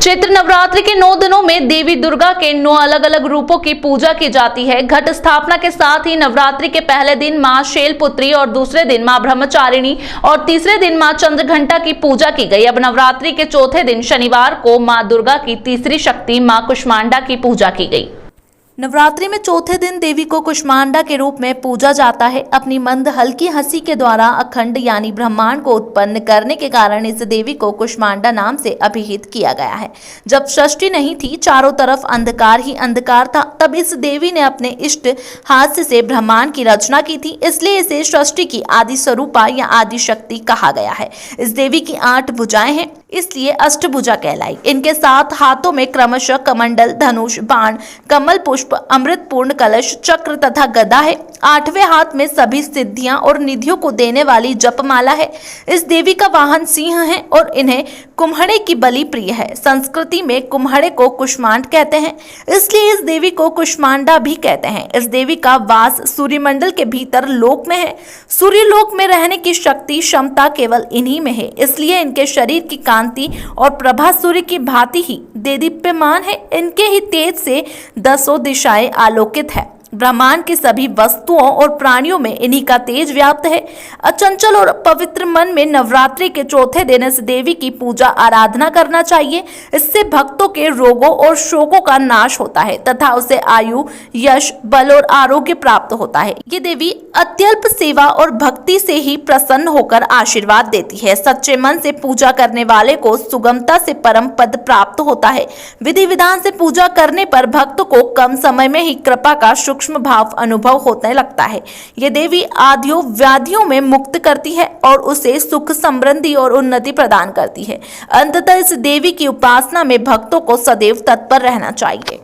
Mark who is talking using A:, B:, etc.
A: चैत्र नवरात्रि के 9 दिनों में देवी दुर्गा के 9 अलग अलग रूपों की पूजा की जाती है। घट स्थापना के साथ ही नवरात्रि के पहले दिन मां शैलपुत्री और दूसरे दिन मां ब्रह्मचारिणी और तीसरे दिन मां चंद्रघंटा की पूजा की गई। अब नवरात्रि के चौथे दिन शनिवार को मां दुर्गा की तीसरी शक्ति मां कुष्मांडा की पूजा की गई।
B: नवरात्रि में चौथे दिन देवी को कुष्मांडा के रूप में पूजा जाता है। अपनी मंद हल्की हंसी के द्वारा अखंड यानी ब्रह्मांड को उत्पन्न करने के कारण इस देवी को कुष्मांडा नाम से अभिहित किया गया है। जब सृष्टि नहीं थी, चारों तरफ अंधकार ही अंधकार था, तब इस देवी ने अपने इष्ट हास्य से ब्रह्मांड की रचना की थी। इसलिए इसे सृष्टि की आदि स्वरूपा या आदि शक्ति कहा गया है। इस देवी की 8 भुजाएं हैं, इसलिए अष्टभुजा कहलाई। इनके 7 हाथों में क्रमशः कमंडल, धनुष, बाण, कमल पुष्प, अमृत पूर्ण कलश, चक्र तथा गदा है। 8वें हाथ में सभी सिद्धियां और निधियों को देने वाली जपमाला है। इस देवी का वाहन सिंह है और इन्हें कुम्हड़े की बलि प्रिय है। संस्कृति में कुम्हड़े को कुष्मांड कहते हैं, इसलिए इस देवी को कुष्मांडा भी कहते हैं। इस देवी का वास सूर्यमंडल के भीतर लोक में है। सूर्य लोक में रहने की शक्ति क्षमता केवल इन्हीं में है, इसलिए इनके शरीर की कांति और प्रभा सूर्य की भांति ही देदीप्यमान है। इनके ही तेज से 10 दिशाएं आलोकित है। ब्रह्मांड के सभी वस्तुओं और प्राणियों में इन्हीं का तेज व्याप्त है। अचंचल और पवित्र मन में नवरात्रि के चौथे दिन इस देवी की पूजा आराधना करना चाहिए। इससे भक्तों के रोगों और शोकों का नाश होता है तथा उसे आयु, यश, बल और आरोग्य प्राप्त होता है। ये देवी अत्यल्प सेवा और भक्ति से ही प्रसन्न होकर आशीर्वाद देती है। सच्चे मन से पूजा करने वाले को सुगमता से परम पद प्राप्त होता है। विधि विधान से पूजा करने पर भक्त को कम समय में ही कृपा का सूक्ष्म भाव अनुभव होने लगता है। ये देवी आदियों व्याधियों में मुक्त करती है और उसे सुख, समृद्धि और उन्नति प्रदान करती है। अंततः इस देवी की उपासना में भक्तों को सदैव तत्पर रहना चाहिए।